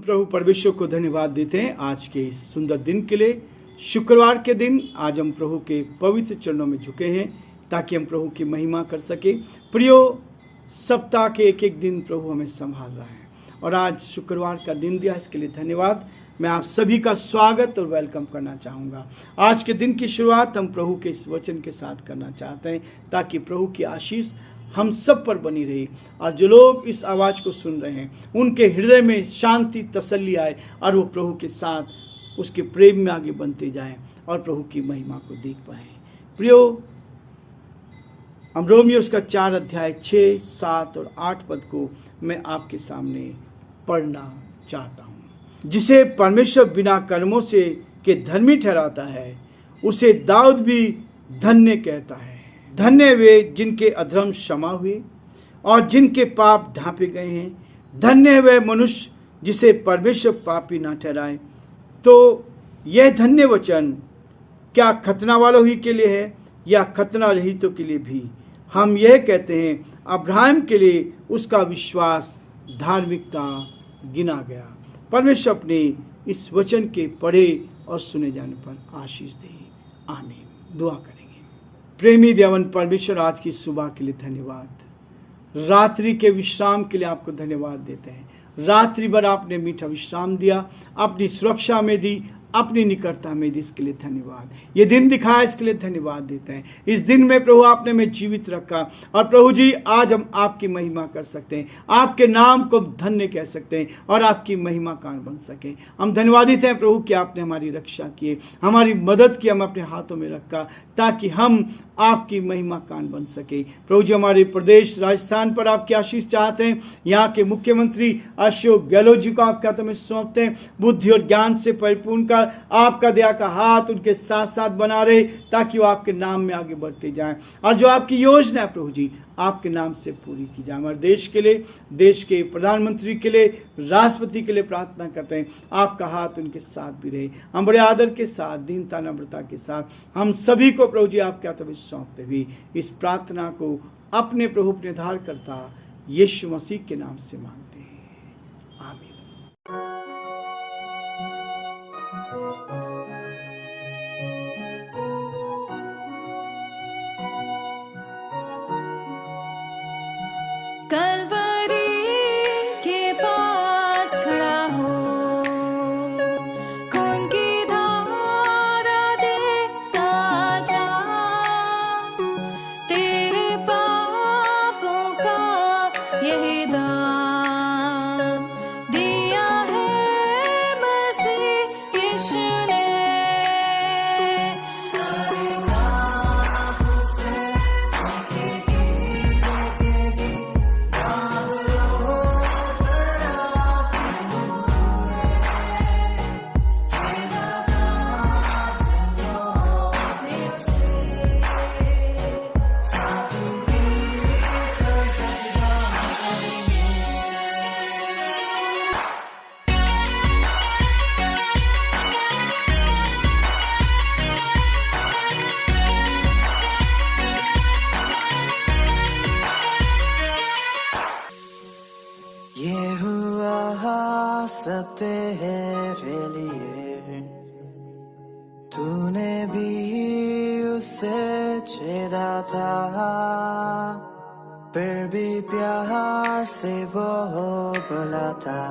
प्रभु परमेश्वर को धन्यवाद देते हैं आज के इस सुंदर दिन के लिए। शुक्रवार के दिन आज हम प्रभु के पवित्र चरणों में झुके हैं ताकि हम प्रभु की महिमा कर सके। प्रियो, सप्ताह के एक एक दिन प्रभु हमें संभाल रहा है और आज शुक्रवार का दिन दिया, इसके लिए धन्यवाद। मैं आप सभी का स्वागत और वेलकम करना चाहूँगा। आज के दिन की शुरुआत हम प्रभु के इस वचन के साथ करना चाहते हैं ताकि प्रभु की आशीष हम सब पर बनी रही और जो लोग इस आवाज़ को सुन रहे हैं उनके हृदय में शांति, तसल्ली आए और वो प्रभु के साथ उसके प्रेम में आगे बढ़ते जाएं और प्रभु की महिमा को देख पाएं। प्रियो, हम रोमियो उसका 4 अध्याय 6, 7 और 8 पद को मैं आपके सामने पढ़ना चाहता हूँ। जिसे परमेश्वर बिना कर्मों से के धर्मी ठहराता है उसे दाऊद भी धन्य कहता है। धन्य वे जिनके अधर्म क्षमा हुए और जिनके पाप ढांपे गए हैं। धन्य वे मनुष्य जिसे परमेश्वर पापी ना ठहराए। तो यह धन्य वचन क्या खतना वालों ही के लिए है या खतना रहितों के लिए भी? हम यह कहते हैं, अब्राहम के लिए उसका विश्वास धार्मिकता गिना गया। परमेश्वर अपने इस वचन के पढ़े और सुने जाने पर आशीष दे। आमीन। दुआ करेंगे। प्रेमी देवन परमेश्वर, आज की सुबह के लिए धन्यवाद। रात्रि के विश्राम के लिए आपको धन्यवाद देते हैं। रात्रि भर आपने मीठा विश्राम दिया, अपनी सुरक्षा में दी, अपनी निकटता में दी, इसके लिए धन्यवाद। ये दिन दिखाया, इसके लिए धन्यवाद देते हैं। इस दिन में प्रभु आपने हमें जीवित रखा और प्रभु जी आज हम आपकी महिमा कर सकते हैं, आपके नाम को धन्य कह सकते हैं और आपकी महिमा कारण बन सके। हम धन्यवादित हैं प्रभु कि आपने हमारी रक्षा की, हमारी मदद की, हम अपने हाथों में रखा ताकि हम आपकी महिमा कान बन सके। प्रभु जी, हमारे प्रदेश राजस्थान पर आपकी आशीष चाहते हैं। यहाँ के मुख्यमंत्री अशोक गहलोत जी को आपके हाथों में सौंपते हैं। बुद्धि और ज्ञान से परिपूर्ण कर आपका दया का हाथ उनके साथ साथ बना रहे ताकि वो आपके नाम में आगे बढ़ते जाएं और जो आपकी योजना है प्रभु जी आपके नाम से पूरी की जाए। हमारे देश के लिए, देश के प्रधानमंत्री के लिए, राष्ट्रपति के लिए प्रार्थना करते हैं, आपका हाथ उनके साथ भी रहे। हम बड़े आदर के साथ, दीनता, नम्रता के साथ हम सभी को प्रभु जी आपके हाथों में सौंपते हुए इस प्रार्थना को अपने प्रभु, अपने उद्धारकर्ता यीशु मसीह के नाम से मांगते हैं। आमीन। कलवरी के पास खड़ा हो, खून की धारा देखता जा, तेरे पापों का यही दाम दिया है मसीह यीशु ने। ये हुआ सब तेरे लिए, तूने भी उसे छेड़ा था, फिर भी प्यार से वो बुलाता।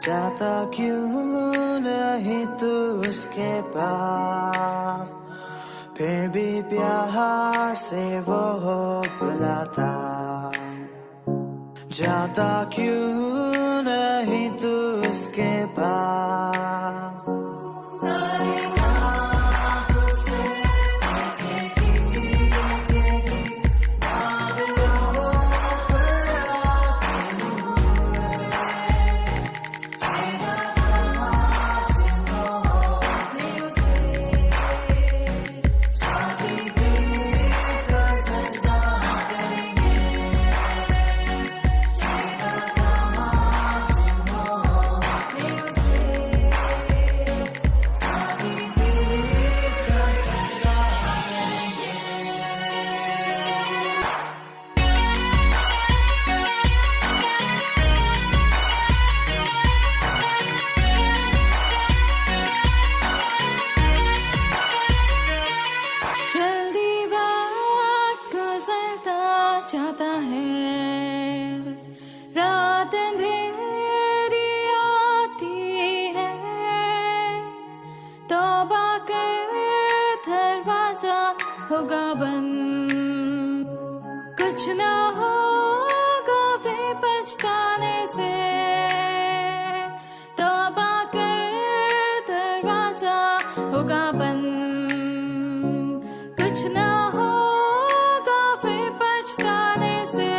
जाता क्यों नहीं तू उसके पास, फिर भी प्यार से वो बुलाता। जाता क्यों नहीं तू उसके पास। चाहता है। रात अंधेरी आती है, तौबा कर दरवाजा होगा बंद। कुछ ना होगा फिर पछताने से, तौबा कर दरवाजा होगा बंद। कुछ ना होगा फिर पछताने से।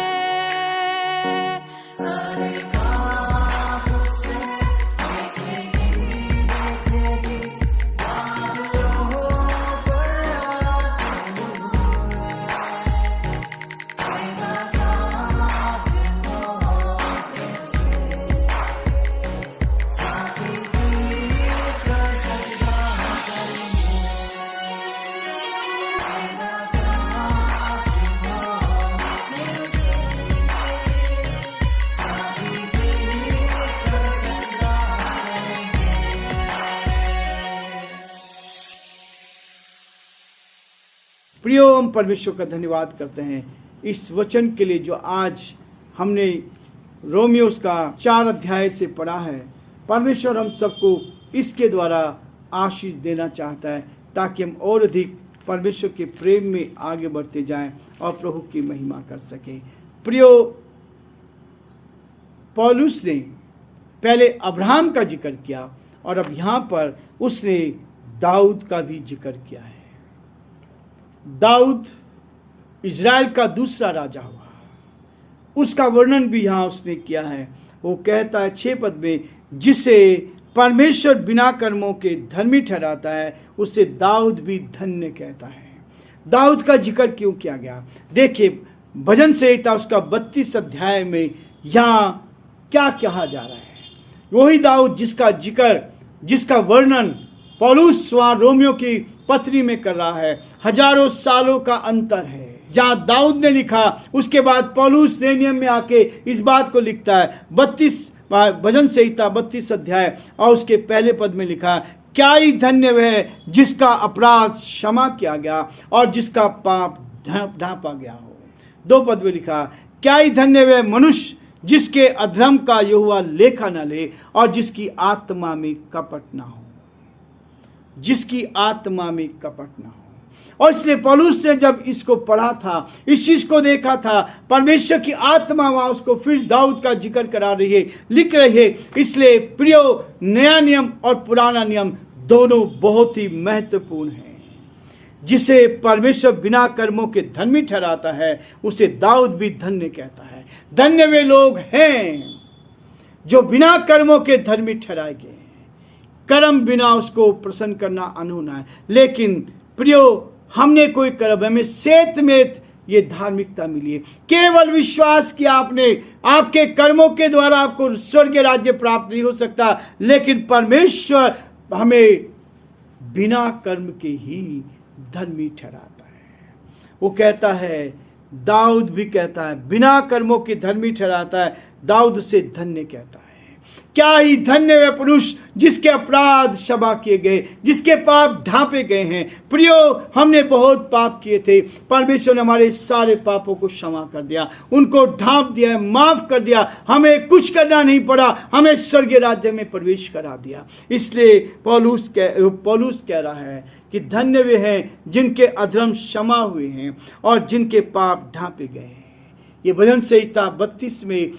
प्रियो, हम परमेश्वर का धन्यवाद करते हैं इस वचन के लिए जो आज हमने रोमियोस का 4 अध्याय से पढ़ा है। परमेश्वर हम सबको इसके द्वारा आशीष देना चाहता है ताकि हम और अधिक परमेश्वर के प्रेम में आगे बढ़ते जाएं और प्रभु की महिमा कर सकें। प्रियो, पौलुस ने पहले अब्राहम का जिक्र किया और अब यहाँ पर उसने दाऊद का भी जिक्र किया है। दाऊद इज़राइल का दूसरा राजा हुआ, उसका वर्णन भी यहाँ उसने किया है। वो कहता है 6 पद में, जिसे परमेश्वर बिना कर्मों के धर्मी ठहराता है उसे दाऊद भी धन्य कहता है। दाऊद का जिक्र क्यों किया गया? देखिए, भजन संहिता उसका 32 अध्याय में यहाँ क्या कहा जा रहा है। वही दाऊद जिसका जिक्र, जिसका वर्णन पौलुस वहाँ रोमियो की पत्री में कर रहा है। हजारों सालों का अंतर है। जहाँ दाऊद ने लिखा, उसके बाद पौलुस नए नियम में आके इस बात को लिखता है। 32 भजन संहिता 32 अध्याय और उसके पहले पद में लिखा, क्या ही धन्य वह जिसका अपराध क्षमा किया गया और जिसका पाप ढांपा गया हो। 2 पद में लिखा, क्या ही धन्य वह मनुष्य जिसके अधर्म का यहोवा लेखा न ले और जिसकी आत्मा में कपट ना हो, जिसकी आत्मा में कपट ना हो। और इसलिए पौलुस ने जब इसको पढ़ा था, इस चीज को देखा था, परमेश्वर की आत्मा वहां उसको फिर दाऊद का जिक्र करा रही है, लिख रही है। इसलिए प्रियो, नया नियम और पुराना नियम दोनों बहुत ही महत्वपूर्ण हैं। जिसे परमेश्वर बिना कर्मों के धर्मी ठहराता है उसे दाऊद भी धन्य कहता है। धन्य वे लोग हैं जो बिना कर्मों के धर्मी ठहराए गए। कर्म बिना उसको प्रसन्न करना अनहोना है। लेकिन प्रियो, हमने कोई कर्म, हमें सेत में ये धार्मिकता मिली है। केवल विश्वास किया आपने, आपके कर्मों के द्वारा आपको स्वर्ग राज्य प्राप्त नहीं हो सकता। लेकिन परमेश्वर हमें बिना कर्म के ही धर्मी ठहराता है। वो कहता है, दाऊद भी कहता है, बिना कर्मों के धर्मी ठहराता है। दाऊद से धन्य कहता है। क्या ही धन्य वे पुरुष जिसके अपराध क्षमा किए गए, जिसके पाप ढांपे गए हैं। प्रियो, हमने बहुत पाप किए थे, परमेश्वर ने हमारे सारे पापों को क्षमा कर दिया, उनको ढांप दिया, माफ कर दिया। हमें कुछ करना नहीं पड़ा, हमें स्वर्गीय राज्य में प्रवेश करा दिया। इसलिए पौलुस कह रहा है कि धन्य वे हैं जिनके अधर्म क्षमा हुए हैं और जिनके पाप ढांपे गए हैं। ये भजन संहिता 32 में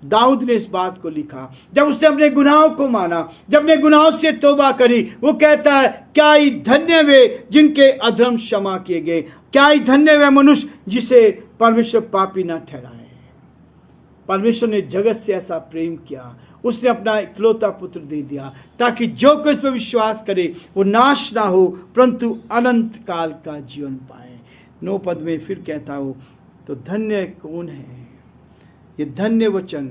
दाऊद ने इस बात को लिखा। जब उसने अपने गुनाहों को माना, जब अपने गुनाहों से तौबा करी, वो कहता है, क्या ही धन्य वे जिनके अधर्म क्षमा किए गए। क्या ही धन्य वे मनुष्य जिसे परमेश्वर पापी ना ठहराए। परमेश्वर ने जगत से ऐसा प्रेम किया, उसने अपना इकलौता पुत्र दे दिया ताकि जो कोई इस पर विश्वास करे वो नाश ना हो परंतु अनंत काल का जीवन पाए। 9 पद में फिर कहता हो, तो धन्य कौन है? ये धन्य वचन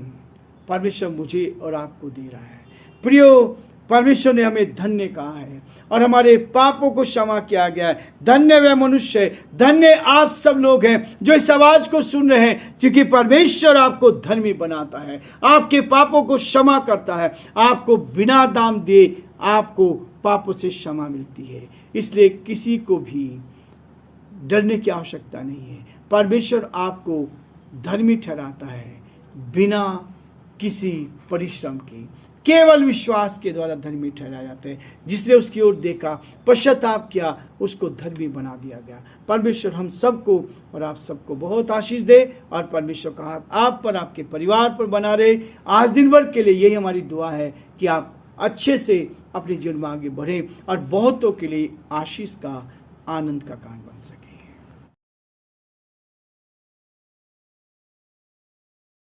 परमेश्वर मुझे और आपको दे रहा है। प्रियो, परमेश्वर ने हमें धन्य कहा है और हमारे पापों को क्षमा किया गया है। धन्य वे मनुष्य है, धन्य आप सब लोग हैं जो इस आवाज को सुन रहे हैं, क्योंकि परमेश्वर आपको धर्मी बनाता है, आपके पापों को क्षमा करता है। आपको बिना दाम दिए आपको पापों से क्षमा मिलती है। इसलिए किसी को भी डरने की आवश्यकता नहीं है। परमेश्वर आपको धर्मी ठहराता है बिना किसी परिश्रम की। केवल विश्वास के द्वारा धर्मी ठहराया जाता है। जिसने उसकी ओर देखा, पश्चाताप किया, उसको धर्मी बना दिया गया। परमेश्वर हम सबको और आप सबको बहुत आशीष दे और परमेश्वर का हाथ आप पर, आपके परिवार पर बना रहे। आज दिन भर के लिए यही हमारी दुआ है कि आप अच्छे से अपने जीवन में आगे बढ़ें और बहुतों के लिए आशीष का, आनंद का कारण बन सके।